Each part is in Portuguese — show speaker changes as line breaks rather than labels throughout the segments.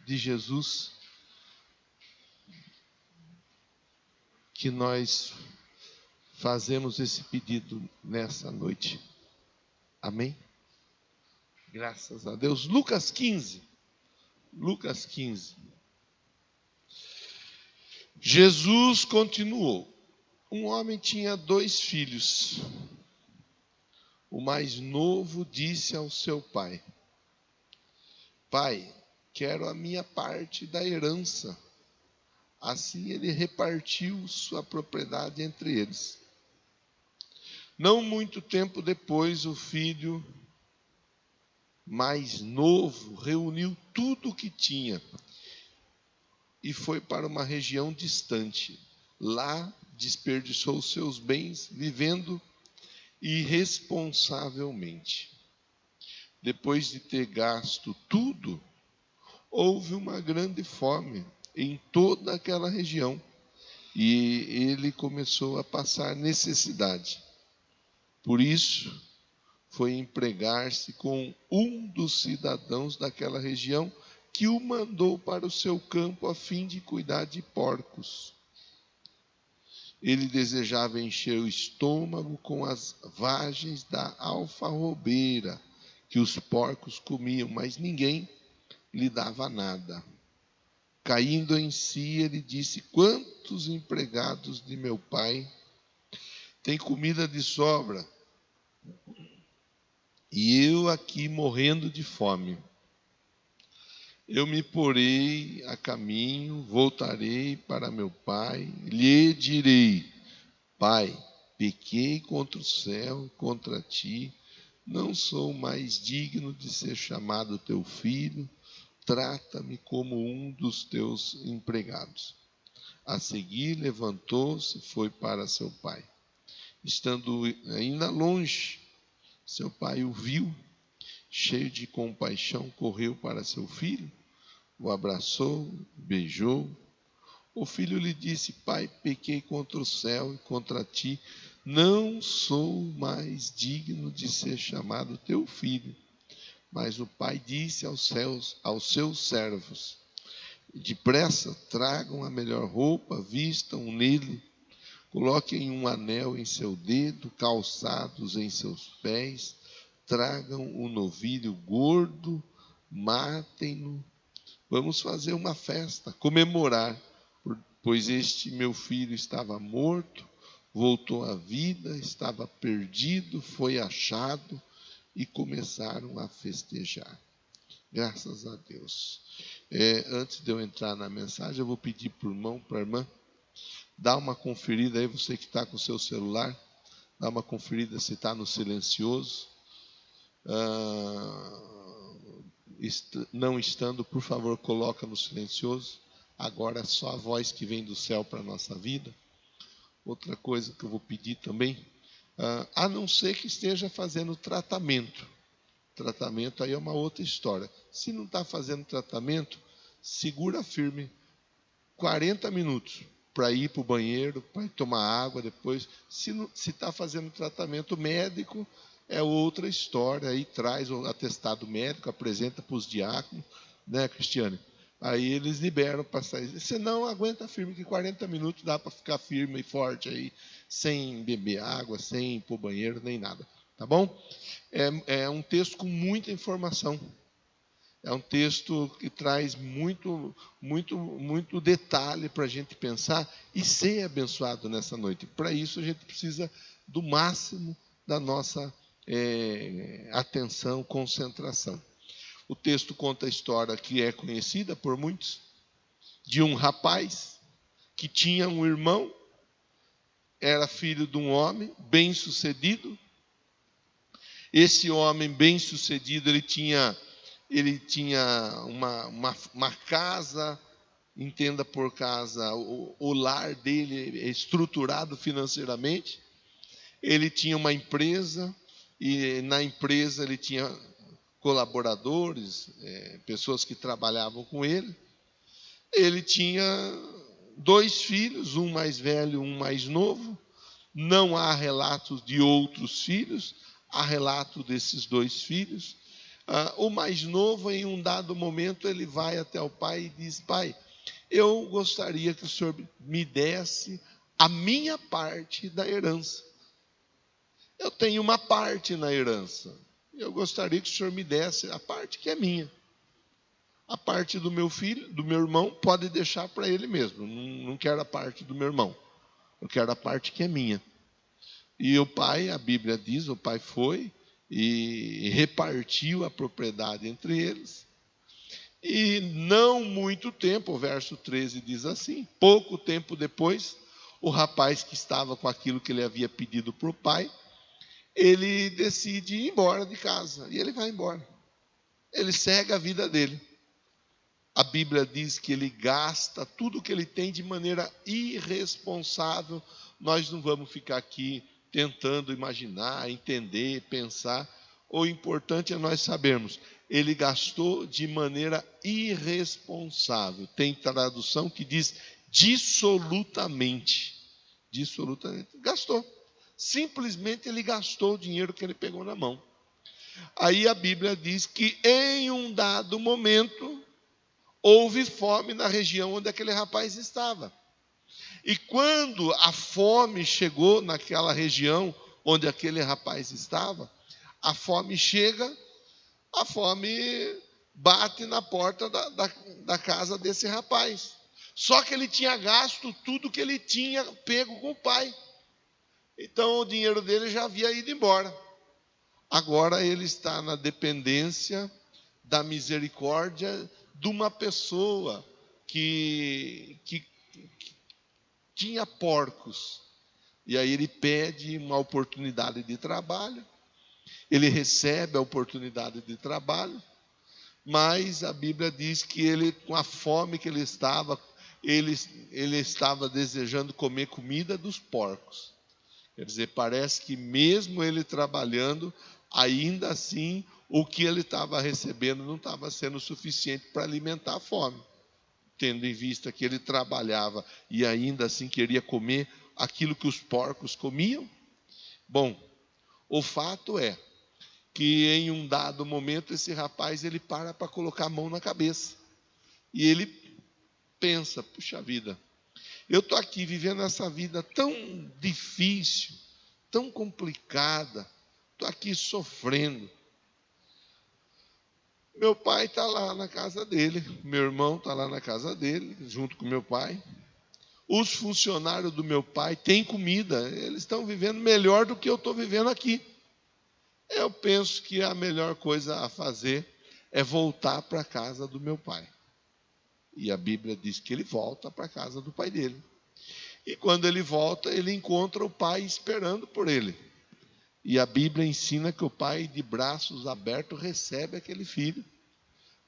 de Jesus que nós fazemos esse pedido nessa noite. Amém? Graças a Deus. Lucas 15. Lucas 15. Jesus continuou. Um homem tinha 2 filhos. O mais novo disse ao seu pai: Pai, quero a minha parte da herança. Assim ele repartiu sua propriedade entre eles. Não muito tempo depois, o filho mais novo reuniu tudo o que tinha e foi para uma região distante. Lá desperdiçou seus bens vivendo irresponsavelmente. Depois de ter gasto tudo, houve uma grande fome em toda aquela região e ele começou a passar necessidade. Por isso, foi empregar-se com um dos cidadãos daquela região que o mandou para o seu campo a fim de cuidar de porcos. Ele desejava encher o estômago com as vagens da alfarrobeira que os porcos comiam, mas ninguém lhe dava nada. Caindo em si, ele disse: Quantos empregados de meu pai têm comida de sobra? E eu aqui morrendo de fome. Eu me porei a caminho, voltarei para meu pai, lhe direi: Pai, pequei contra o céu, contra ti, não sou mais digno de ser chamado teu filho, trata-me como um dos teus empregados. A seguir levantou-se e foi para seu pai. Estando ainda longe, seu pai o viu, cheio de compaixão, correu para seu filho, o abraçou, beijou. O filho lhe disse: Pai, pequei contra o céu e contra ti, não sou mais digno de ser chamado teu filho. Mas o pai disse aos seus servos: Depressa, tragam a melhor roupa, vistam nele, coloquem um anel em seu dedo, calçados em seus pés, tragam um novilho gordo, matem-no. Vamos fazer uma festa, comemorar, pois este meu filho estava morto, voltou à vida, estava perdido, foi achado, e começaram a festejar. Graças a Deus. Antes de eu entrar na mensagem, eu vou pedir para o irmão, para a irmã, dá uma conferida aí, você que está com o seu celular, dá uma conferida se está no silencioso. Não estando, por favor, coloca no silencioso. Agora é só a voz que vem do céu para a nossa vida. Outra coisa que eu vou pedir também, a não ser que esteja fazendo tratamento. Tratamento aí é uma outra história. Se não está fazendo tratamento, segura firme 40 minutos para ir para o banheiro, para ir tomar água depois. Se está fazendo tratamento médico, é outra história. Aí traz o atestado médico, apresenta para os diáconos, né, Cristiane? Aí eles liberam para sair. Se não, aguenta firme, que 40 minutos dá para ficar firme e forte aí, sem beber água, sem ir para o banheiro, nem nada. Tá bom? É um texto com muita informação. É um texto que traz muito detalhe para a gente pensar e ser abençoado nessa noite. Para isso, a gente precisa do máximo da nossa atenção, concentração. O texto conta a história que é conhecida por muitos, de um rapaz que tinha um irmão, era filho de um homem bem-sucedido. Esse homem bem-sucedido, ele tinha uma casa, entenda por casa, o lar dele é estruturado financeiramente. Ele tinha uma empresa, e na empresa ele tinha colaboradores, pessoas que trabalhavam com ele. Ele tinha 2 filhos, um mais velho, um mais novo. Não há relatos de outros filhos, há relato desses 2 filhos. O mais novo, em um dado momento, ele vai até o pai e diz: pai, eu gostaria que o senhor me desse a minha parte da herança. Eu tenho uma parte na herança. Eu gostaria que o senhor me desse a parte que é minha. A parte do meu filho, do meu irmão, pode deixar para ele mesmo. Não quero a parte do meu irmão. Eu quero a parte que é minha. E o pai, a Bíblia diz, o pai foi e repartiu a propriedade entre eles. E não muito tempo, o verso 13 diz assim: pouco tempo depois, o rapaz que estava com aquilo que ele havia pedido para o pai, ele decide ir embora de casa. E ele vai embora. Ele segue a vida dele. A Bíblia diz que ele gasta tudo que ele tem de maneira irresponsável. Nós não vamos ficar aqui tentando imaginar, entender, pensar. O importante é nós sabermos, ele gastou de maneira irresponsável. Tem tradução que diz dissolutamente. Dissolutamente. Gastou. Simplesmente ele gastou o dinheiro que ele pegou na mão. Aí a Bíblia diz que em um dado momento houve fome na região onde aquele rapaz estava. E quando a fome chegou naquela região onde aquele rapaz estava, a fome chega, a fome bate na porta da casa desse rapaz. Só que ele tinha gasto tudo que ele tinha pego com o pai. Então o dinheiro dele já havia ido embora. Agora ele está na dependência da misericórdia de uma pessoa que tinha porcos. E aí ele pede uma oportunidade de trabalho, ele recebe a oportunidade de trabalho, mas a Bíblia diz que ele, com a fome que ele estava desejando comer comida dos porcos. Quer dizer, parece que mesmo ele trabalhando, ainda assim, o que ele estava recebendo não estava sendo suficiente para alimentar a fome. Tendo em vista que ele trabalhava e ainda assim queria comer aquilo que os porcos comiam. Bom, o fato é que em um dado momento esse rapaz ele para colocar a mão na cabeça. E ele pensa, puxa vida, eu estou aqui vivendo essa vida tão difícil, tão complicada, estou aqui sofrendo. Meu pai está lá na casa dele, meu irmão está lá na casa dele, junto com meu pai. Os funcionários do meu pai têm comida, eles estão vivendo melhor do que eu estou vivendo aqui. Eu penso que a melhor coisa a fazer é voltar para a casa do meu pai. E a Bíblia diz que ele volta para a casa do pai dele. E quando ele volta, ele encontra o pai esperando por ele. E a Bíblia ensina que o pai, de braços abertos, recebe aquele filho.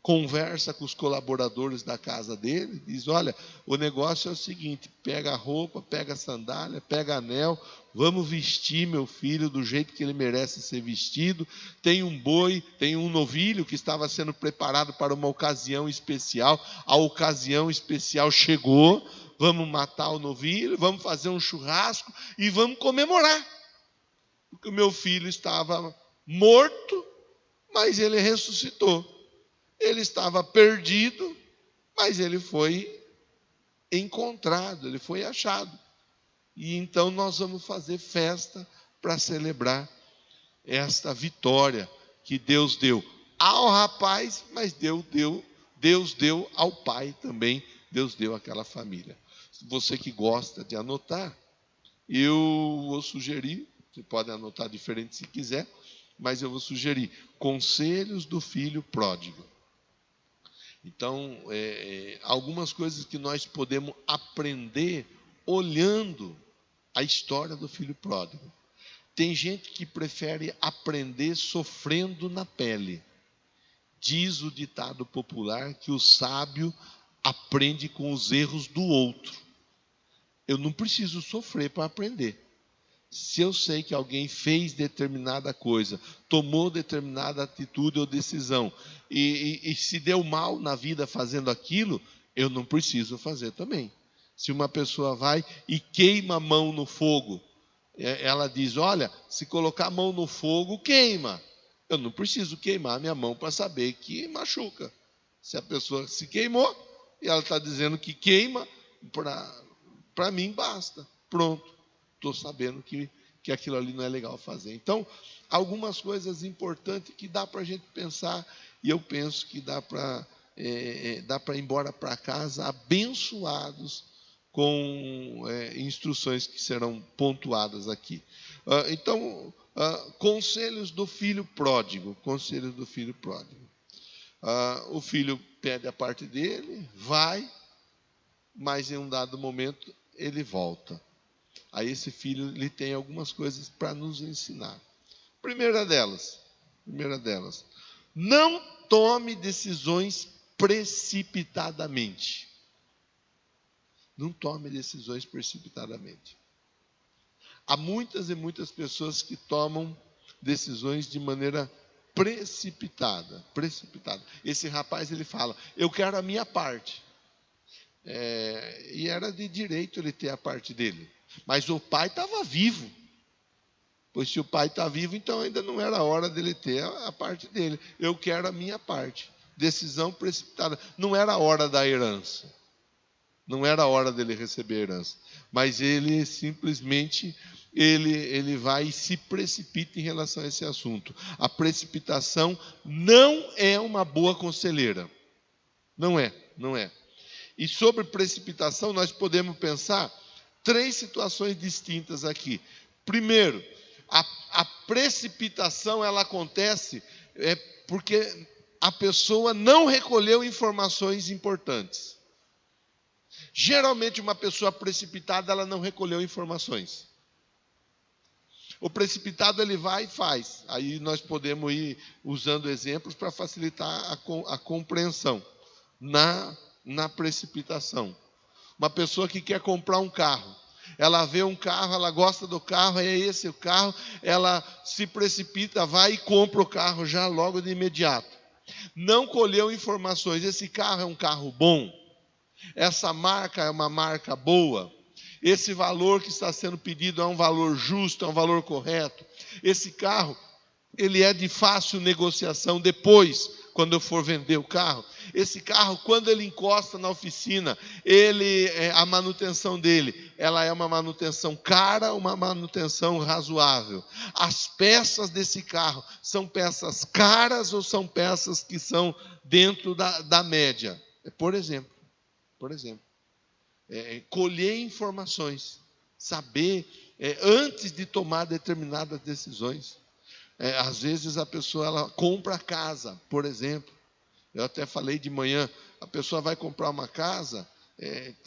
Conversa com os colaboradores da casa dele, diz: olha, o negócio é o seguinte, pega a roupa, pega a sandália, pega anel, vamos vestir meu filho do jeito que ele merece ser vestido. Tem um boi, tem um novilho que estava sendo preparado para uma ocasião especial. A ocasião especial chegou, vamos matar o novilho, vamos fazer um churrasco e vamos comemorar. Porque o meu filho estava morto, mas ele ressuscitou. Ele estava perdido, mas ele foi encontrado, ele foi achado. E então nós vamos fazer festa para celebrar esta vitória que Deus deu ao rapaz, mas Deus deu ao pai também, Deus deu àquela família. Você que gosta de anotar, eu vou sugerir, você pode anotar diferente se quiser, mas eu vou sugerir Conselhos do Filho Pródigo. Então, algumas coisas que nós podemos aprender olhando a história do filho pródigo. Tem gente que prefere aprender sofrendo na pele. Diz o ditado popular que o sábio aprende com os erros do outro. Eu não preciso sofrer para aprender. Se eu sei que alguém fez determinada coisa, tomou determinada atitude ou decisão, e se deu mal na vida fazendo aquilo, eu não preciso fazer também. Se uma pessoa vai e queima a mão no fogo, ela diz: olha, se colocar a mão no fogo, queima. Eu não preciso queimar a minha mão para saber que machuca. Se a pessoa se queimou e ela está dizendo que queima, para mim basta. Pronto, estou sabendo que aquilo ali não é legal fazer. Então, algumas coisas importantes que dá para a gente pensar, e eu penso que dá para ir embora para casa abençoados com instruções que serão pontuadas aqui. Então, conselhos do filho pródigo. Conselhos do filho pródigo. O filho pede a parte dele, vai, mas em um dado momento ele volta. Aí esse filho ele tem algumas coisas para nos ensinar. Primeira delas, não tome decisões precipitadamente. Não tome decisões precipitadamente. Há muitas e muitas pessoas que tomam decisões de maneira precipitada. Esse rapaz, ele fala, eu quero a minha parte. E era de direito ele ter a parte dele. Mas o pai estava vivo. Pois se o pai está vivo, então ainda não era hora dele ter a parte dele. Eu quero a minha parte. Decisão precipitada. Não era a hora da herança. Não era a hora dele receber a herança. Mas ele simplesmente, ele vai e se precipita em relação a esse assunto. A precipitação não é uma boa conselheira. Não é. E sobre precipitação, nós podemos pensar 3 situações distintas aqui. Primeiro, a precipitação ela acontece porque a pessoa não recolheu informações importantes. Geralmente, uma pessoa precipitada, ela não recolheu informações. O precipitado, ele vai e faz. Aí nós podemos ir usando exemplos para facilitar a compreensão na precipitação. Uma pessoa que quer comprar um carro. Ela vê um carro, ela gosta do carro, é esse o carro, ela se precipita, vai e compra o carro já logo de imediato. Não colheu informações, esse carro é um carro bom, essa marca é uma marca boa, esse valor que está sendo pedido é um valor justo, é um valor correto, esse carro, ele é de fácil negociação depois, quando eu for vender o carro. Esse carro, quando ele encosta na oficina, a manutenção dele, ela é uma manutenção cara, uma manutenção razoável. As peças desse carro são peças caras ou são peças que são dentro da média? Por exemplo, colher informações, saber antes de tomar determinadas decisões. Às vezes a pessoa ela compra a casa, por exemplo. Eu até falei de manhã, a pessoa vai comprar uma casa,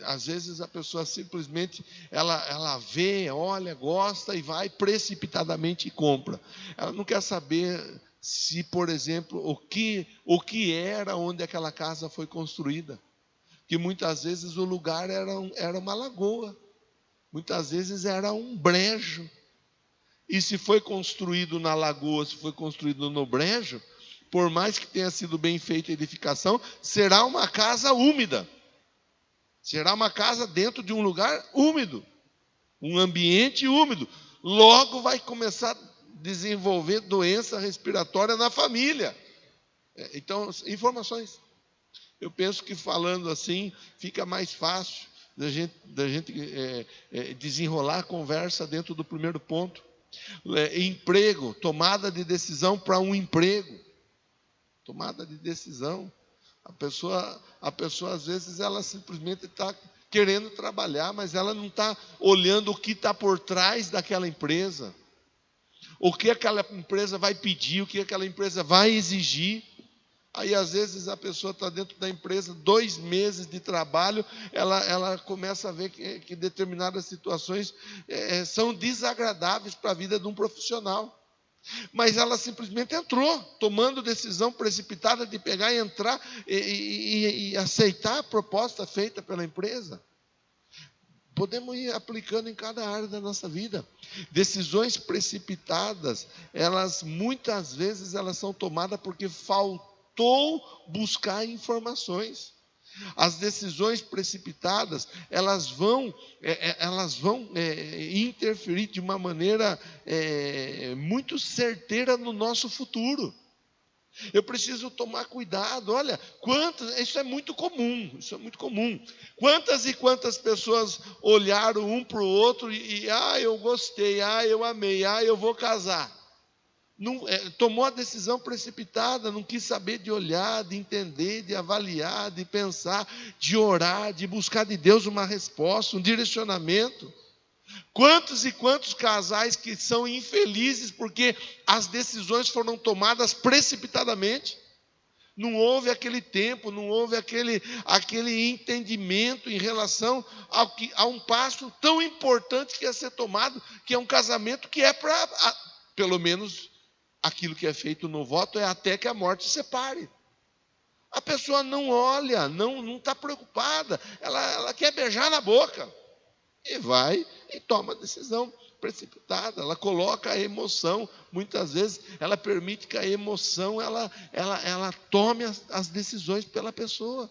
às vezes a pessoa simplesmente ela vê, olha, gosta e vai precipitadamente e compra. Ela não quer saber se, por exemplo, o que era onde aquela casa foi construída. Que muitas vezes o lugar era uma lagoa, muitas vezes era um brejo. E se foi construído na lagoa, se foi construído no brejo, por mais que tenha sido bem feita a edificação, será uma casa úmida. Será uma casa dentro de um lugar úmido, um ambiente úmido. Logo vai começar a desenvolver doença respiratória na família. Então, informações. Eu penso que falando assim, fica mais fácil da gente desenrolar a conversa dentro do primeiro ponto. Emprego, tomada de decisão para um emprego. Tomada de decisão. A pessoa às vezes, ela simplesmente está querendo trabalhar, mas ela não está olhando o que está por trás daquela empresa. O que aquela empresa vai pedir, o que aquela empresa vai exigir. Aí, às vezes, a pessoa está dentro da empresa, 2 meses de trabalho, ela começa a ver que determinadas situações são desagradáveis para a vida de um profissional. Mas ela simplesmente entrou, tomando decisão precipitada de pegar e entrar e aceitar a proposta feita pela empresa. Podemos ir aplicando em cada área da nossa vida. Decisões precipitadas, muitas vezes elas são tomadas porque faltou buscar informações. As decisões precipitadas, elas vão interferir de uma maneira muito certeira no nosso futuro. Eu preciso tomar cuidado. Olha, isso é muito comum, Quantas e quantas pessoas olharam um para o outro e eu gostei, eu amei, eu vou casar. Não, tomou a decisão precipitada, não quis saber de olhar, de entender, de avaliar, de pensar, de orar, de buscar de Deus uma resposta, um direcionamento. Quantos e quantos casais que são infelizes porque as decisões foram tomadas precipitadamente? Não houve aquele tempo, não houve aquele entendimento em relação a um passo tão importante que ia ser tomado, que é um casamento que é para, pelo menos, aquilo que é feito no voto é até que a morte separe. A pessoa não olha, não está preocupada, ela quer beijar na boca. E vai e toma a decisão precipitada. Ela coloca a emoção, muitas vezes, ela permite que a emoção ela tome as decisões pela pessoa.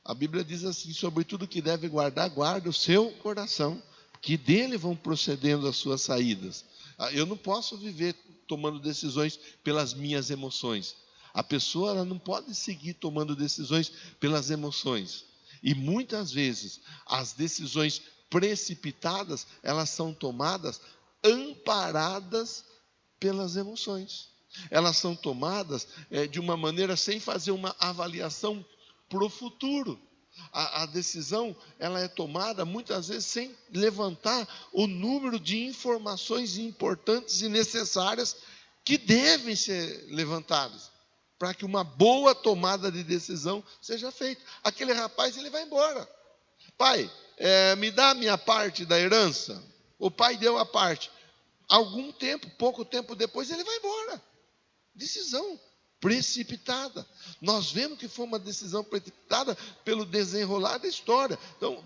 A Bíblia diz assim: sobre tudo que deve guardar, guarda o seu coração, que dele vão procedendo as suas saídas. Eu não posso viver tomando decisões pelas minhas emoções. A pessoa ela não pode seguir tomando decisões pelas emoções. E muitas vezes as decisões precipitadas, elas são tomadas amparadas pelas emoções. Elas são tomadas de uma maneira sem fazer uma avaliação para o futuro. A decisão ela é tomada muitas vezes sem levantar o número de informações importantes e necessárias que devem ser levantadas para que uma boa tomada de decisão seja feita. Aquele rapaz ele vai embora. Pai, me dá a minha parte da herança. O pai deu a parte. Pouco tempo depois ele vai embora. Decisão precipitada. Nós vemos que foi uma decisão precipitada pelo desenrolar da história. Então,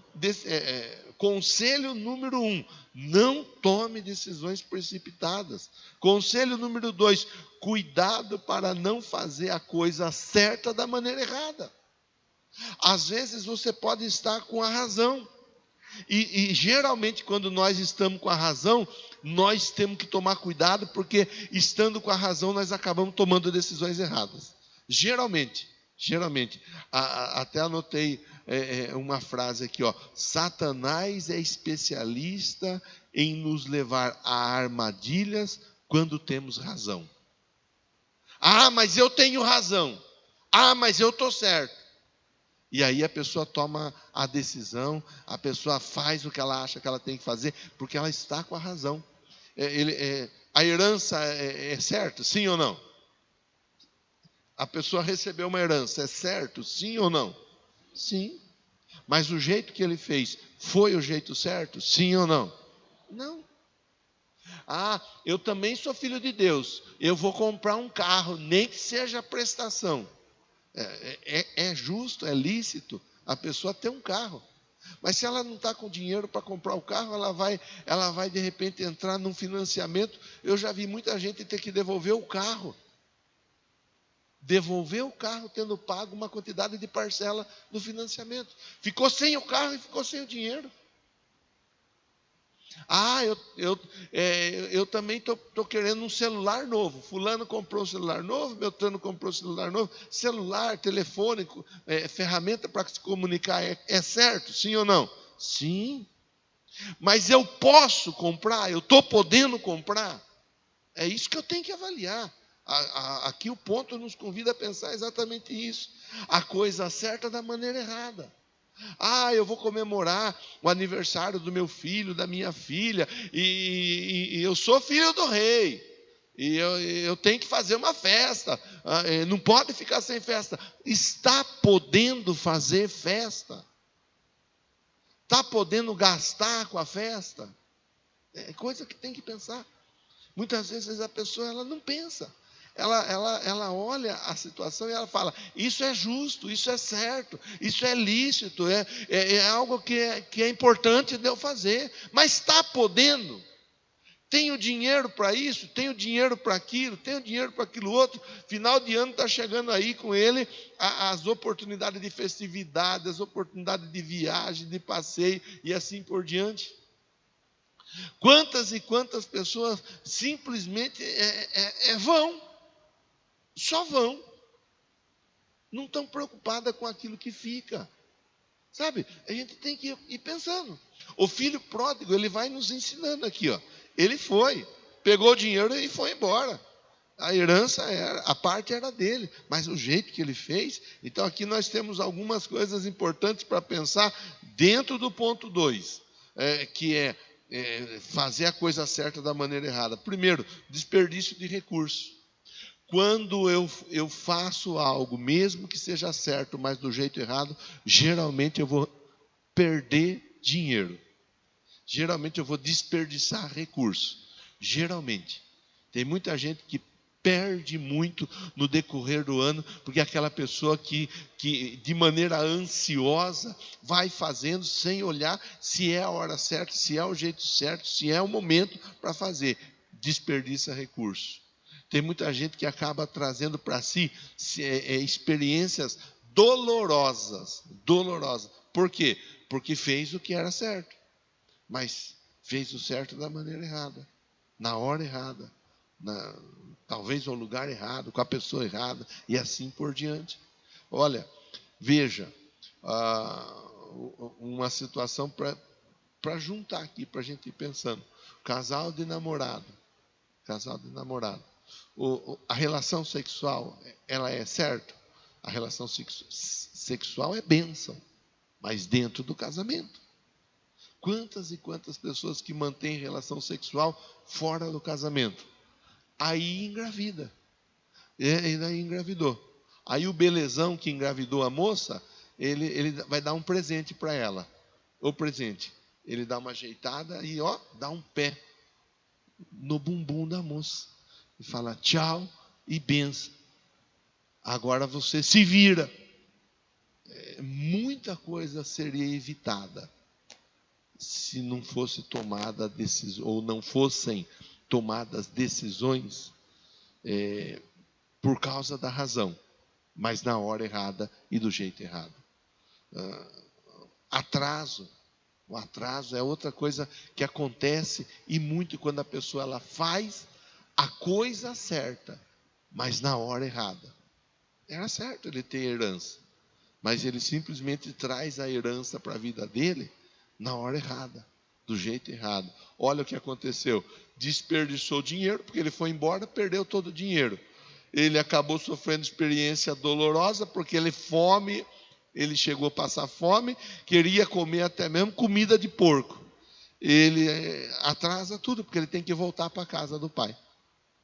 conselho número 1, não tome decisões precipitadas. Conselho número 2, cuidado para não fazer a coisa certa da maneira errada. Às vezes você pode estar com a razão. E geralmente quando nós estamos com a razão, nós temos que tomar cuidado, porque estando com a razão nós acabamos tomando decisões erradas. Geralmente, até anotei uma frase aqui, Satanás é especialista em nos levar a armadilhas quando temos razão. Mas eu tenho razão. Mas eu estou certo. E aí a pessoa toma a decisão, a pessoa faz o que ela acha que ela tem que fazer, porque ela está com a razão. A herança é certo? Sim ou não? A pessoa recebeu uma herança, é certo? Sim ou não? Sim. Mas o jeito que ele fez, foi o jeito certo? Sim ou não? Não. Eu também sou filho de Deus, eu vou comprar um carro, nem que seja prestação. É justo, é lícito a pessoa ter um carro. Mas se ela não está com dinheiro para comprar o carro, ela vai de repente entrar num financiamento. Eu já vi muita gente ter que devolver o carro. Devolver o carro tendo pago uma quantidade de parcela no financiamento. Ficou sem o carro e ficou sem o dinheiro. Eu também estou querendo um celular novo. Fulano comprou um celular novo, Beltrano comprou um celular novo. Celular, telefone, ferramenta para se comunicar, é certo? Sim ou não? Sim. Mas eu posso comprar? Eu estou podendo comprar? É isso que eu tenho que avaliar. Aqui o ponto nos convida a pensar exatamente isso. A coisa certa da maneira errada. Eu vou comemorar o aniversário do meu filho, da minha filha, e eu sou filho do rei, e eu tenho que fazer uma festa, não pode ficar sem festa. Está podendo fazer festa? Está podendo gastar com a festa? É coisa que tem que pensar. Muitas vezes a pessoa ela não pensa. Ela olha a situação e ela fala: isso é justo, isso é certo, isso é lícito, é algo que é importante de eu fazer. Mas está podendo? Tenho dinheiro para isso, tenho dinheiro para aquilo, tenho dinheiro para aquilo outro. Final de ano está chegando aí com ele as oportunidades de festividade, as oportunidades de viagem, de passeio e assim por diante. Quantas e quantas pessoas simplesmente vão, só vão, não estão preocupadas com aquilo que fica. Sabe, a gente tem que ir pensando. O filho pródigo, ele vai nos ensinando aqui, ó. Ele foi, pegou o dinheiro e foi embora. A herança a parte era dele, mas o jeito que ele fez. Então aqui nós temos algumas coisas importantes para pensar dentro do ponto 2, que é fazer a coisa certa da maneira errada. Primeiro, desperdício de recursos. Quando eu faço algo, mesmo que seja certo, mas do jeito errado, geralmente eu vou perder dinheiro. Geralmente eu vou desperdiçar recursos. Geralmente. Tem muita gente que perde muito no decorrer do ano, porque é aquela pessoa que de maneira ansiosa vai fazendo sem olhar se é a hora certa, se é o jeito certo, se é o momento para fazer. Desperdiça recursos. Tem muita gente que acaba trazendo para si experiências dolorosas. Por quê? Porque fez o que era certo, mas fez o certo da maneira errada, na hora errada, talvez no lugar errado, com a pessoa errada, e assim por diante. Olha, veja, uma situação para juntar aqui, para a gente ir pensando. Casal de namorado. A relação sexual, ela é certa? A relação sexual é bênção, mas dentro do casamento. Quantas e quantas pessoas que mantêm relação sexual fora do casamento? Aí engravida. E daí engravidou. Aí o belezão que engravidou a moça, ele vai dar um presente para ela. O presente. Ele dá uma ajeitada e dá um pé no bumbum da moça. E fala tchau e benção. Agora você se vira. Muita coisa seria evitada se não fosse tomada decisão, ou não fossem tomadas decisões por causa da razão, mas na hora errada e do jeito errado. Atraso. O atraso é outra coisa que acontece e muito quando a pessoa ela faz a coisa certa, mas na hora errada. Era certo ele ter herança, mas ele simplesmente traz a herança para a vida dele na hora errada, do jeito errado. Olha o que aconteceu. Desperdiçou dinheiro, porque ele foi embora, perdeu todo o dinheiro. Ele acabou sofrendo experiência dolorosa, porque ele chegou a passar fome, queria comer até mesmo comida de porco. Ele atrasa tudo, porque ele tem que voltar para a casa do pai.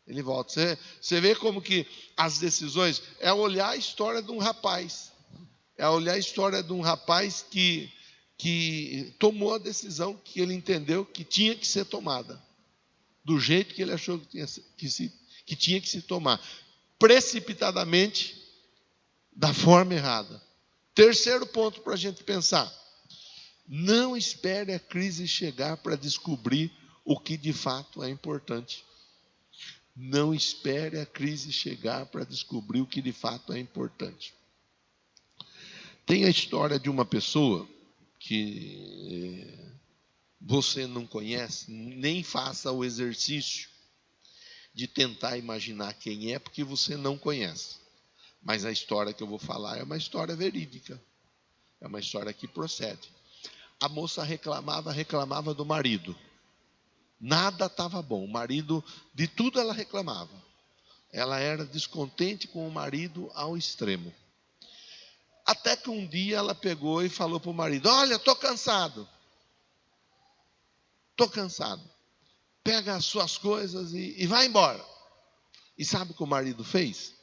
Ele volta. Você vê como que as decisões, é olhar a história de um rapaz. É olhar a história de um rapaz que tomou a decisão que ele entendeu que tinha que ser tomada, do jeito que ele achou que tinha que se tomar, precipitadamente, da forma errada. Terceiro ponto para a gente pensar: não espere a crise chegar para descobrir o que de fato é importante. Não espere a crise chegar para descobrir o que de fato é importante. Tem a história de uma pessoa que você não conhece, nem faça o exercício de tentar imaginar quem é, porque você não conhece. Mas a história que eu vou falar é uma história verídica. É uma história que procede. A moça reclamava do marido. Nada estava bom. O marido, de tudo ela reclamava. Ela era descontente com o marido ao extremo. Até que um dia ela pegou e falou para o marido: olha, estou cansado. Estou cansado. Pega as suas coisas e vai embora. E sabe o que o marido fez?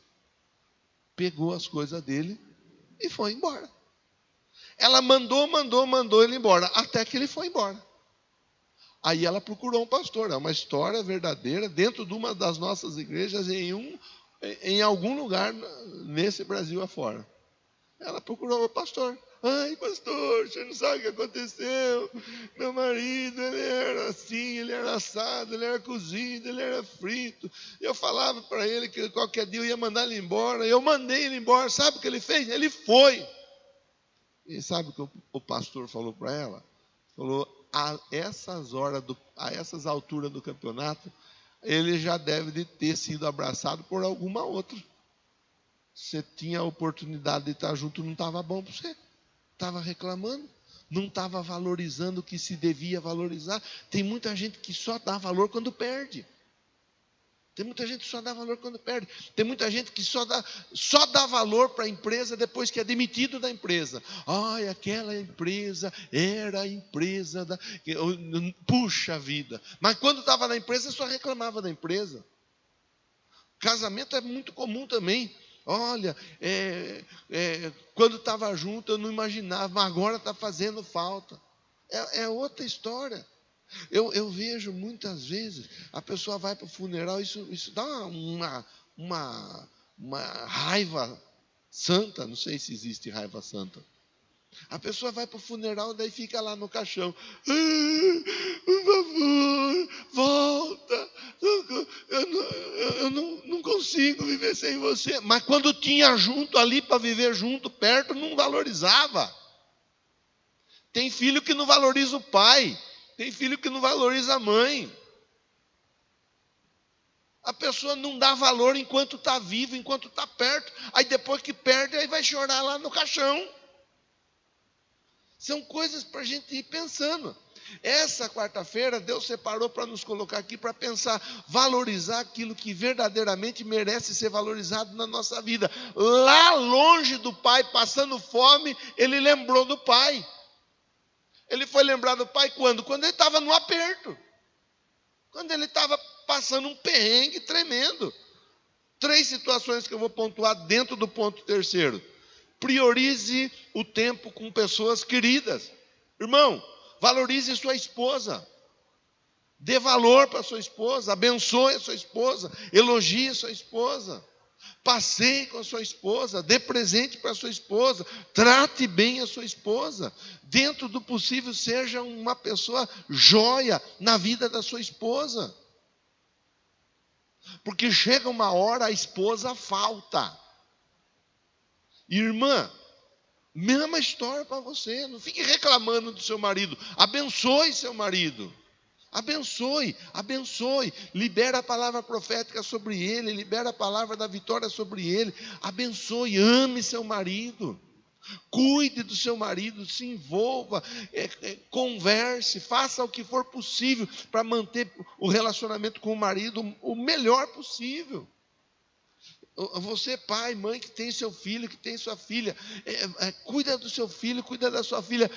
Pegou as coisas dele e foi embora. Ela mandou ele embora, até que ele foi embora. Aí ela procurou um pastor. É uma história verdadeira dentro de uma das nossas igrejas em algum lugar nesse Brasil afora. Ela procurou o pastor. Ai, pastor, você não sabe o que aconteceu. Meu marido, ele era assim, ele era assado, ele era cozido, ele era frito. Eu falava para ele que qualquer dia eu ia mandar ele embora. Eu mandei ele embora. Sabe o que ele fez? Ele foi. E sabe o que o pastor falou para ela? Falou, a essas alturas do campeonato, ele já deve de ter sido abraçado por alguma outra. Você tinha a oportunidade de estar junto, não estava bom para você. Estava reclamando, não estava valorizando o que se devia valorizar. Tem muita gente que só dá valor quando perde. Tem muita gente que só dá valor quando perde. Tem muita gente que só dá valor para a empresa depois que é demitido da empresa. Ai, aquela empresa era a empresa da... Puxa vida. Mas quando estava na empresa, só reclamava da empresa. Casamento é muito comum também. Olha, quando estava junto eu não imaginava, mas agora está fazendo falta. É outra história. Eu vejo muitas vezes, a pessoa vai para o funeral, isso dá uma raiva santa, não sei se existe raiva santa. A pessoa vai para o funeral, daí fica lá no caixão. Por favor, volta. Eu não consigo viver sem você. Mas quando tinha junto ali para viver junto, perto, não valorizava. Tem filho que não valoriza o pai. Tem filho que não valoriza a mãe. A pessoa não dá valor enquanto está vivo, enquanto está perto. Aí depois que perde, aí vai chorar lá no caixão. São coisas para a gente ir pensando. Essa quarta-feira, Deus separou para nos colocar aqui para pensar, valorizar aquilo que verdadeiramente merece ser valorizado na nossa vida. Lá longe do pai, passando fome, ele lembrou do pai. Ele foi lembrar do pai quando? Quando ele estava no aperto. Quando ele estava passando um perrengue tremendo. 3 situações que eu vou pontuar dentro do ponto terceiro. Priorize o tempo com pessoas queridas. Irmão, valorize sua esposa. Dê valor para sua esposa. Abençoe a sua esposa. Elogie a sua esposa. Passeie com a sua esposa. Dê presente para a sua esposa. Trate bem a sua esposa. Dentro do possível, seja uma pessoa joia na vida da sua esposa. Porque chega uma hora, a esposa falta. Irmã, mesma história para você. Não fique reclamando do seu marido. Abençoe seu marido. Abençoe, abençoe. Libera a palavra profética sobre ele. Libera a palavra da vitória sobre ele. Abençoe, ame seu marido. Cuide do seu marido, se envolva, converse, faça o que for possível para manter o relacionamento com o marido o melhor possível. Você, pai, mãe, que tem seu filho, que tem sua filha, cuida do seu filho, cuida da sua filha,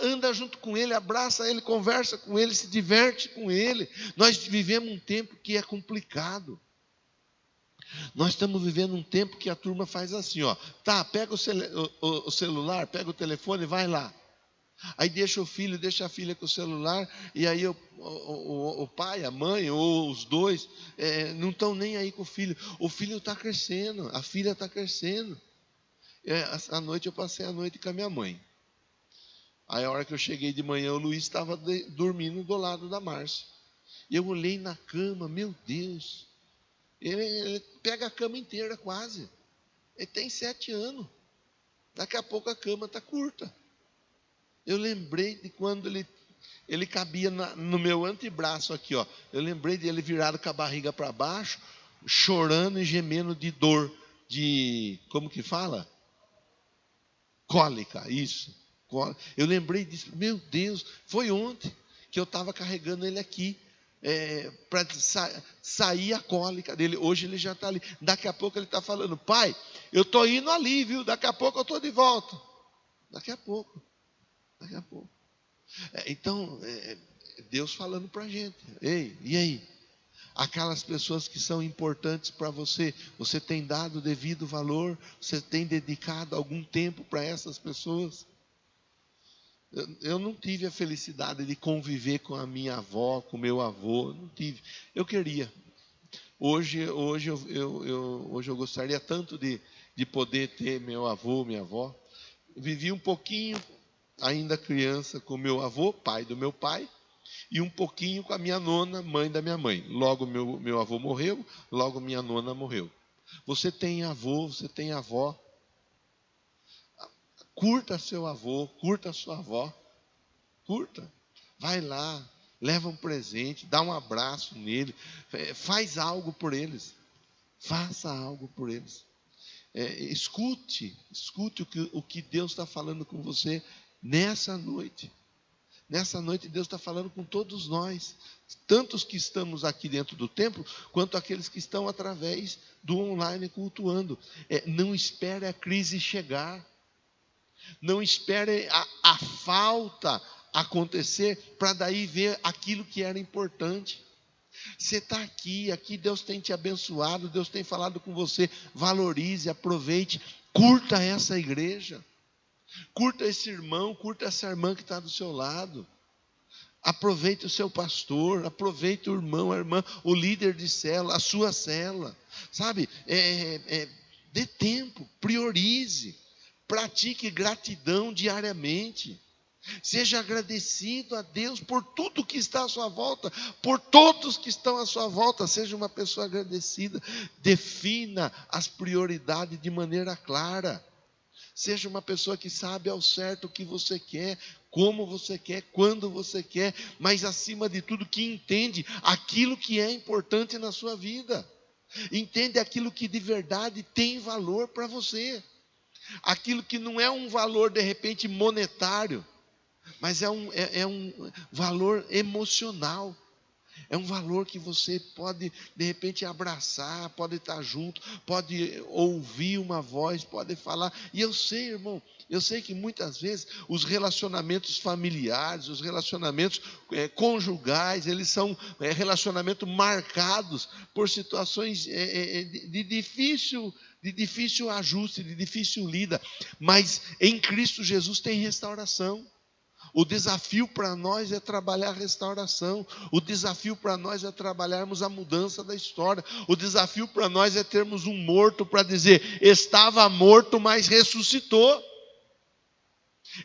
anda junto com ele, abraça ele, conversa com ele, se diverte com ele. Nós vivemos um tempo que é complicado. Nós estamos vivendo um tempo que a turma faz assim, ó. Tá, pega o celular, pega o telefone, vai lá. Aí deixa o filho, deixa a filha com o celular, e aí o pai, a mãe, ou os dois, não estão nem aí com o filho. O filho está crescendo, a filha está crescendo. À noite eu passei a noite com a minha mãe. Aí a hora que eu cheguei de manhã, o Luiz estava dormindo do lado da Márcia. E eu olhei na cama, meu Deus. Ele pega a cama inteira quase. Ele tem 7 anos. Daqui a pouco a cama está curta. Eu lembrei de quando ele cabia no meu antebraço aqui, ó. Eu lembrei de ele virado com a barriga para baixo, chorando e gemendo de dor, como que fala? Cólica, isso. Eu lembrei disso. Meu Deus, foi ontem que eu estava carregando ele aqui. Para sair a cólica dele. Hoje ele já está ali. Daqui a pouco ele está falando, pai, eu estou indo ali, viu? Daqui a pouco eu estou de volta. Daqui a pouco. Então, Deus falando para a gente. Ei, e aí? Aquelas pessoas que são importantes para você, você tem dado devido valor? Você tem dedicado algum tempo para essas pessoas? Eu não tive a felicidade de conviver com a minha avó, com o meu avô, não tive. Eu queria. Hoje eu gostaria tanto de de poder ter meu avô, minha avó. Vivi um pouquinho, ainda criança, com meu avô, pai do meu pai, e um pouquinho com a minha nona, mãe da minha mãe. Logo meu avô morreu, logo minha nona morreu. Você tem avô, você tem avó. Curta seu avô, curta sua avó. Curta. Vai lá, leva um presente, dá um abraço nele, faz algo por eles. Faça algo por eles. Escute o que Deus está falando com você nessa noite. Nessa noite Deus está falando com todos nós, tanto os que estamos aqui dentro do templo, quanto aqueles que estão através do online cultuando. Não espere a crise chegar, não espere a falta acontecer, para daí ver aquilo que era importante. Você está aqui Deus tem te abençoado, Deus tem falado com você, valorize, aproveite, curta essa igreja. Curta esse irmão, curta essa irmã que está do seu lado. Aproveite o seu pastor, aproveite o irmão, a irmã, o líder de célula, a sua célula. Sabe, dê tempo, priorize, pratique gratidão diariamente. Seja agradecido a Deus por tudo que está à sua volta, por todos que estão à sua volta. Seja uma pessoa agradecida. Defina as prioridades de maneira clara. Seja uma pessoa que sabe ao certo o que você quer, como você quer, quando você quer, mas acima de tudo que entende aquilo que é importante na sua vida. Entende aquilo que de verdade tem valor para você. Aquilo que não é um valor de repente monetário, mas é um valor emocional. É um valor que você pode, de repente, abraçar, pode estar junto, pode ouvir uma voz, pode falar. E eu sei, irmão, eu sei que muitas vezes os relacionamentos familiares, os relacionamentos conjugais, eles são relacionamentos marcados por situações de difícil ajuste, de difícil lida. Mas em Cristo Jesus tem restauração. O desafio para nós é trabalhar a restauração. O desafio para nós é trabalharmos a mudança da história. O desafio para nós é termos um morto para dizer: estava morto, mas ressuscitou.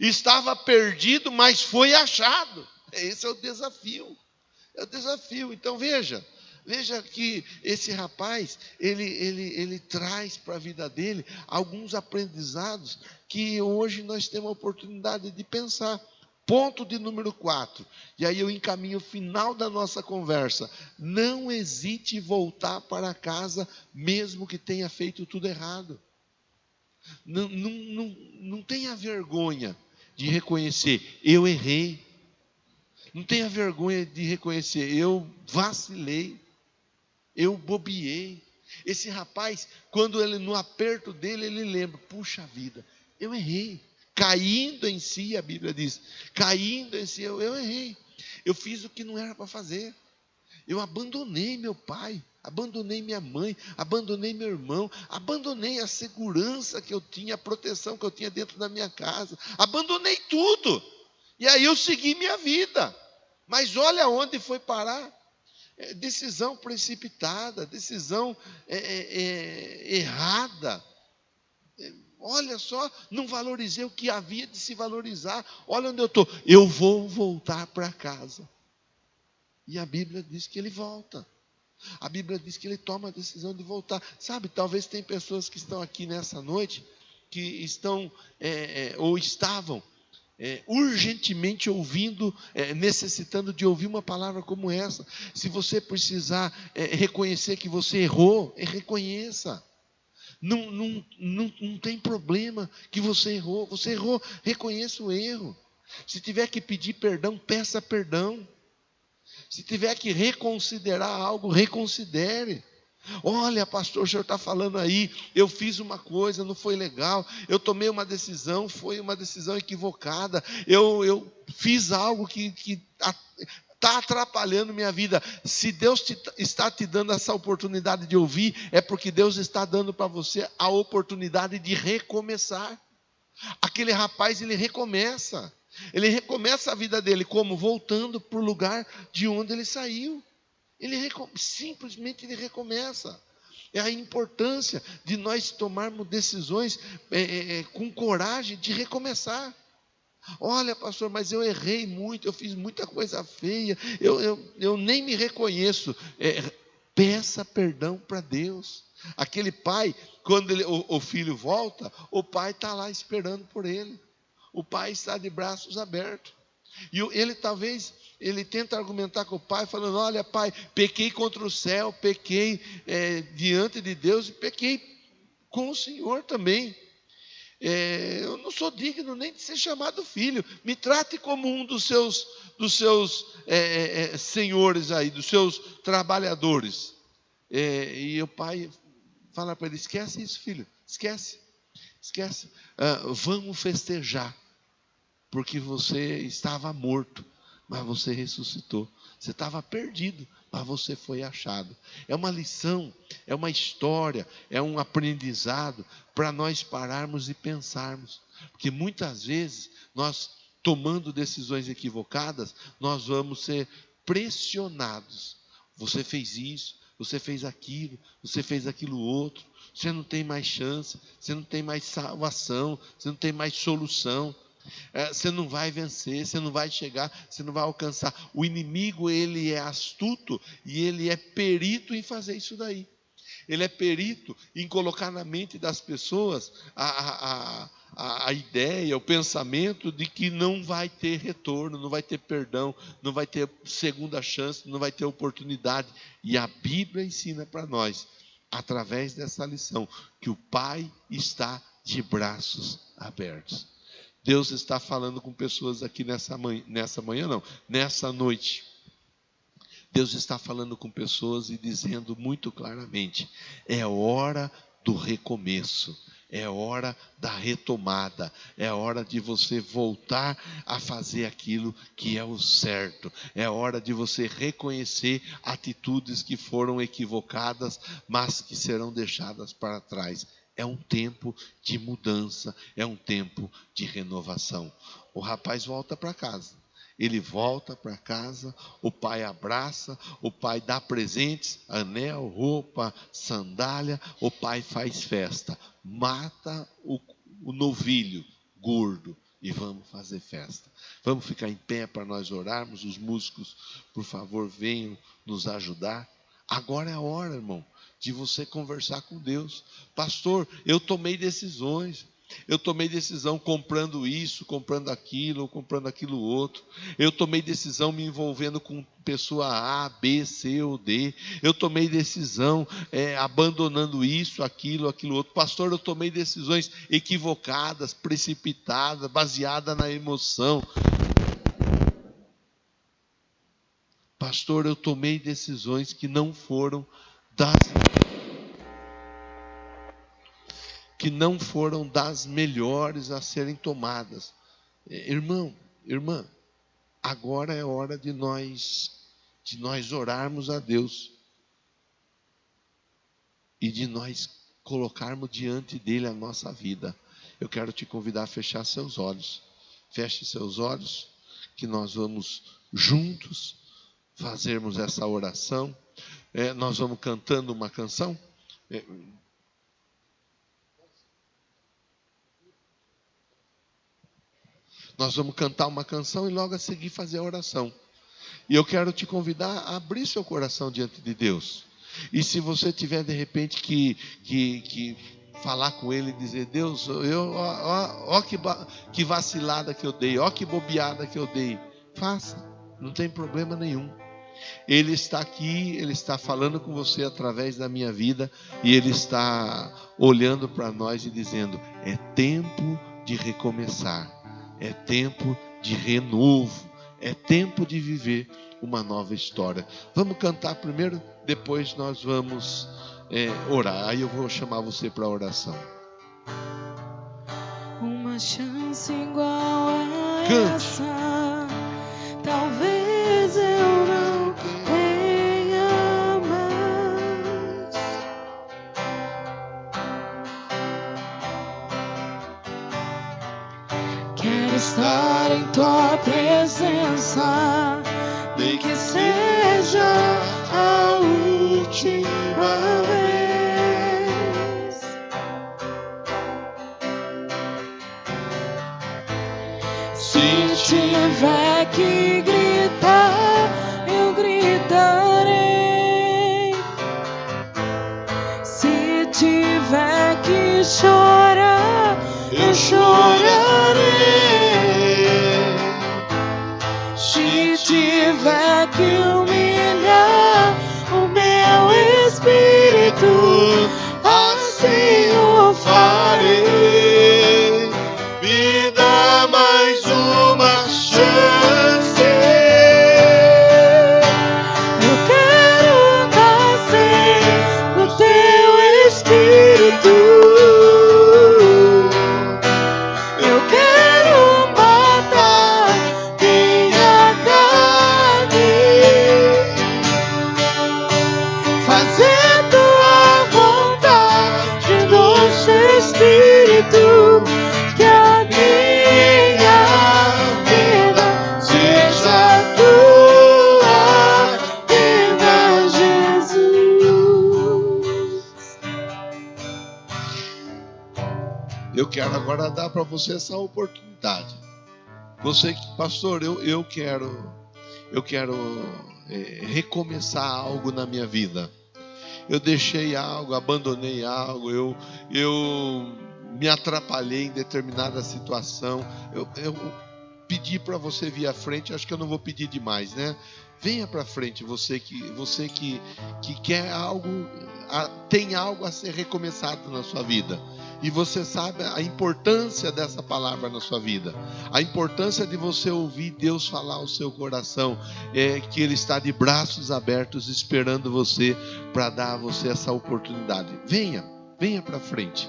Estava perdido, mas foi achado. Esse é o desafio. É o desafio. Então veja que esse rapaz, ele traz para a vida dele alguns aprendizados que hoje nós temos a oportunidade de pensar. Ponto de número 4, e aí eu encaminho o final da nossa conversa. Não hesite em voltar para casa, mesmo que tenha feito tudo errado. Não tenha vergonha de reconhecer: eu errei. Não tenha vergonha de reconhecer: eu vacilei, eu bobeei. Esse rapaz, quando ele no aperto dele, ele lembra: puxa vida, eu errei. Caindo em si, a Bíblia diz, caindo em si, eu errei. Eu fiz o que não era para fazer. Eu abandonei meu pai, abandonei minha mãe, abandonei meu irmão, abandonei a segurança que eu tinha, a proteção que eu tinha dentro da minha casa. Abandonei tudo. E aí eu segui minha vida. Mas olha onde foi parar. Decisão precipitada, decisão errada. Olha só, não valorizei o que havia de se valorizar. Olha onde eu estou. Eu vou voltar para casa. E a Bíblia diz que ele volta. A Bíblia diz que ele toma a decisão de voltar. Sabe, talvez tem pessoas que estão aqui nessa noite, que estão ou estavam urgentemente ouvindo, necessitando de ouvir uma palavra como essa. Se você precisar reconhecer que você errou, reconheça. Não tem problema que você errou, reconheça o erro. Se tiver que pedir perdão, peça perdão. Se tiver que reconsiderar algo, reconsidere. Olha, pastor, o senhor está falando aí, eu fiz uma coisa, não foi legal, eu tomei uma decisão, foi uma decisão equivocada, eu fiz algo que está atrapalhando minha vida. Se Deus está te dando essa oportunidade de ouvir, é porque Deus está dando para você a oportunidade de recomeçar. Aquele rapaz, ele recomeça a vida dele, como? Voltando para o lugar de onde ele saiu. Simplesmente ele recomeça. É a importância de nós tomarmos decisões com coragem de recomeçar. Olha, pastor, mas eu errei muito, eu fiz muita coisa feia, eu nem me reconheço. Peça perdão para Deus. Aquele pai, quando o filho volta, o pai está lá esperando por ele. O pai está de braços abertos. E ele talvez, ele tenta argumentar com o pai, falando: olha, pai, pequei contra o céu, pequei diante de Deus e pequei com o Senhor também. Eu não sou digno nem de ser chamado filho. Me trate como um dos seus senhores aí, dos seus trabalhadores. E o pai fala para ele: esquece isso, filho, esquece. Vamos festejar, porque você estava morto, mas você ressuscitou. Você estava perdido, mas você foi achado. É uma lição, é uma história, é um aprendizado para nós pararmos e pensarmos. Porque muitas vezes nós, tomando decisões equivocadas, nós vamos ser pressionados. Você fez isso, você fez aquilo outro. Você não tem mais chance, você não tem mais salvação, você não tem mais solução. Você não vai vencer, você não vai chegar, você não vai alcançar. O inimigo, ele é astuto e ele é perito em fazer isso daí. Ele é perito em colocar na mente das pessoas a ideia, o pensamento de que não vai ter retorno, não vai ter perdão, não vai ter segunda chance, não vai ter oportunidade. E a Bíblia ensina para nós, através dessa lição, que o Pai está de braços abertos. Deus está falando com pessoas aqui nessa noite. Deus está falando com pessoas e dizendo muito claramente: é hora do recomeço, é hora da retomada, é hora de você voltar a fazer aquilo que é o certo, é hora de você reconhecer atitudes que foram equivocadas, mas que serão deixadas para trás. É um tempo de mudança, é um tempo de renovação. O rapaz volta para casa. Ele volta para casa, o pai abraça, o pai dá presentes, anel, roupa, sandália, o pai faz festa. Mata o novilho gordo e vamos fazer festa. Vamos ficar em pé para nós orarmos. Os músicos, por favor, venham nos ajudar. Agora é a hora, irmão, de você conversar com Deus. Pastor, eu tomei decisões. Eu tomei decisão comprando isso, comprando aquilo outro. Eu tomei decisão me envolvendo com pessoa A, B, C ou D. Eu tomei decisão abandonando isso, aquilo outro. Pastor, eu tomei decisões equivocadas, precipitadas, baseadas na emoção. Pastor, eu tomei decisões que não foram das melhores a serem tomadas. Irmão, irmã, agora é hora de nós orarmos a Deus e de nós colocarmos diante dele a nossa vida. Eu quero te convidar a fechar seus olhos. Feche seus olhos, que nós vamos juntos fazermos essa oração. Nós vamos cantando uma canção. Nós vamos cantar uma canção e logo a seguir fazer a oração. E eu quero te convidar a abrir seu coração diante de Deus. E se você tiver de repente que falar com Ele e dizer: Deus, ó que vacilada que eu dei, ó que bobeada que eu dei. Faça, não tem problema nenhum. Ele está aqui, Ele está falando com você através da minha vida. E Ele está olhando para nós e dizendo: é tempo de recomeçar. É tempo de renovo, é tempo de viver uma nova história. Vamos cantar primeiro, depois nós vamos orar. Aí eu vou chamar você para a oração.
Uma chance igual a essa, talvez eu não tenha mais. Quero estar em tua presença, nem que seja a última vez. tiver que gritar, eu gritarei. Se tiver que chorar, eu chorarei. Se tiver que humilhar o meu espírito, assim o farei.
Me dá mais uma chance.
Eu quero nascer no teu espírito. Eu quero matar minha carne, fazer tua vontade, doce espírito. Que a minha vida seja tua vida, Jesus.
Eu quero agora dar para você essa oportunidade. Você que, pastor, eu quero recomeçar algo na minha vida. Eu deixei algo, abandonei algo, eu me atrapalhei em determinada situação. Eu pedi para você vir à frente, acho que eu não vou pedir demais, né? Venha para frente, você que quer algo, tem algo a ser recomeçado na sua vida. E você sabe a importância dessa palavra na sua vida. A importância de você ouvir Deus falar ao seu coração. Que Ele está de braços abertos esperando você para dar a você essa oportunidade. Venha para frente.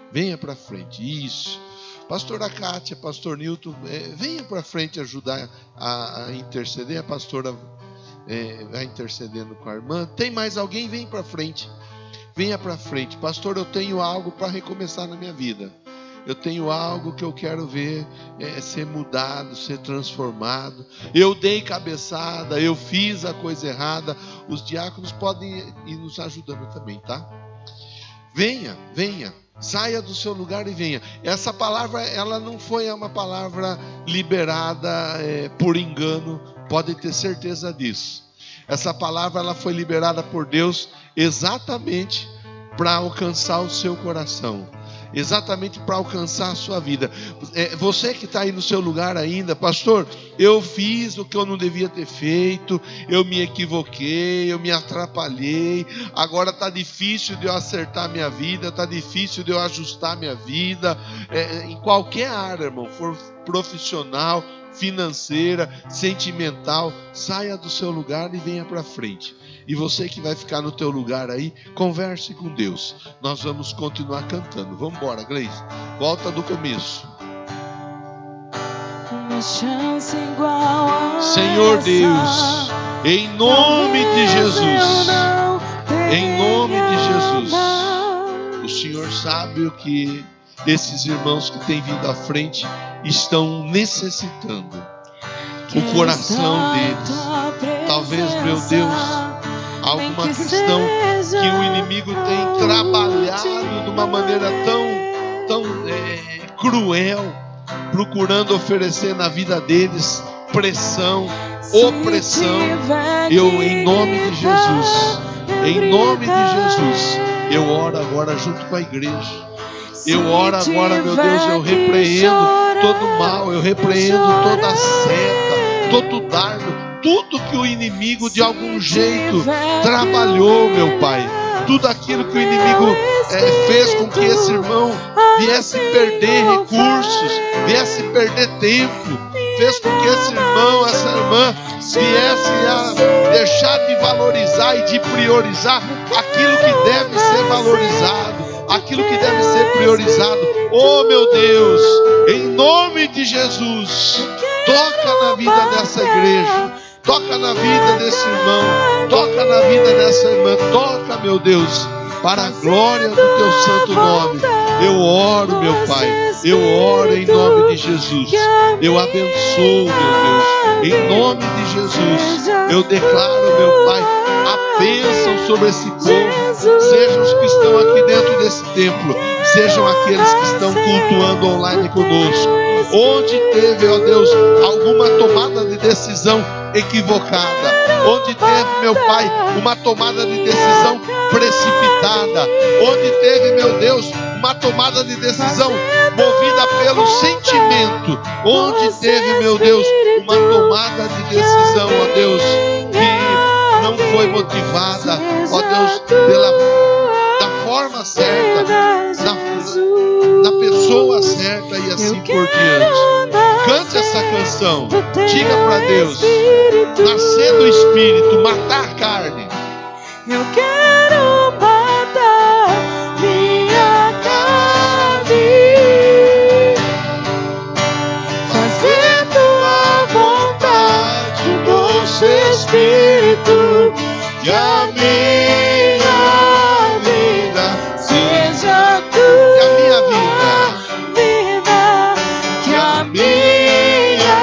Venha para frente. Isso. Pastora Kátia, Pastor Nilton, venha para frente ajudar a interceder. A pastora vai intercedendo com a irmã. Tem mais alguém? Vem para frente. Venha para frente. Pastor, eu tenho algo para recomeçar na minha vida. Eu tenho algo que eu quero ver ser mudado, ser transformado. Eu dei cabeçada, eu fiz a coisa errada. Os diáconos podem ir nos ajudando também, tá? Venha. Saia do seu lugar e venha. Essa palavra, ela não foi uma palavra liberada por engano. Pode ter certeza disso. Essa palavra, ela foi liberada por Deus exatamente para alcançar o seu coração. Exatamente para alcançar a sua vida. Você que está aí no seu lugar ainda, pastor, eu fiz o que eu não devia ter feito, eu me equivoquei, eu me atrapalhei, agora está difícil de eu acertar minha vida, está difícil de eu ajustar minha vida, em qualquer área, irmão, for profissional, financeira, sentimental, saia do seu lugar e venha para frente. E você que vai ficar no teu lugar aí, converse com Deus. Nós vamos continuar cantando. Vamos embora, Gleice. Volta do começo.
Uma chance igual a
Senhor
essa,
Deus, em nome de Jesus, em nome de Jesus, o Senhor sabe o que esses irmãos que têm vindo à frente estão necessitando. O coração deles. Talvez, meu Deus, alguma questão que o inimigo tem trabalhado de uma maneira tão cruel, procurando oferecer na vida deles pressão, opressão. Eu, em nome de Jesus, eu oro agora junto com a igreja. Eu oro agora, meu Deus, eu repreendo todo mal, eu repreendo toda seta, todo dardo, tudo que o inimigo de algum jeito trabalhou, meu Pai. Tudo aquilo que o inimigo fez com que esse irmão viesse perder recursos, viesse perder tempo, fez com que esse irmão, essa irmã viesse a deixar de valorizar e de priorizar aquilo que deve ser valorizado, aquilo que deve ser priorizado. Oh, meu Deus, em nome de Jesus, toca na vida dessa igreja, toca na vida desse irmão, toca na vida dessa irmã, toca, meu Deus, para a glória do teu santo nome. Eu oro, meu Pai, eu oro em nome de Jesus. Eu abençoo, meu Deus, em nome de Jesus. Eu declaro, meu Pai, a bênção sobre esse povo. Sejam os que estão aqui dentro desse templo, sejam aqueles que estão cultuando online conosco. Onde teve, ó Deus, alguma tomada de decisão equivocada, onde teve, meu Pai, uma tomada de decisão precipitada, onde teve, meu Deus, uma tomada de decisão movida pelo sentimento, onde teve, meu Deus, uma tomada de decisão, ó Deus, que não foi motivada, ó Deus, da forma certa, da pessoa certa e assim por diante. Cante essa canção, diga para Deus, nascer do Espírito, matar a carne.
Eu quero matar minha carne, fazer tua vontade, doce Espírito, que a minha vida seja tua.
Que a minha vida,
que a minha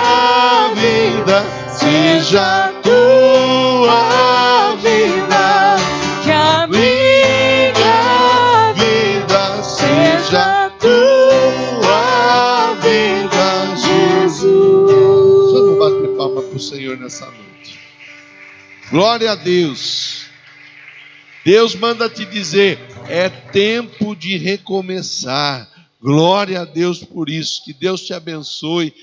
vida seja tua vida, que a minha vida seja tua vida, Jesus.
Vamos bater palma para o Senhor nessa noite. Glória a Deus. Deus manda te dizer, é tempo de recomeçar. Glória a Deus por isso. Que Deus te abençoe.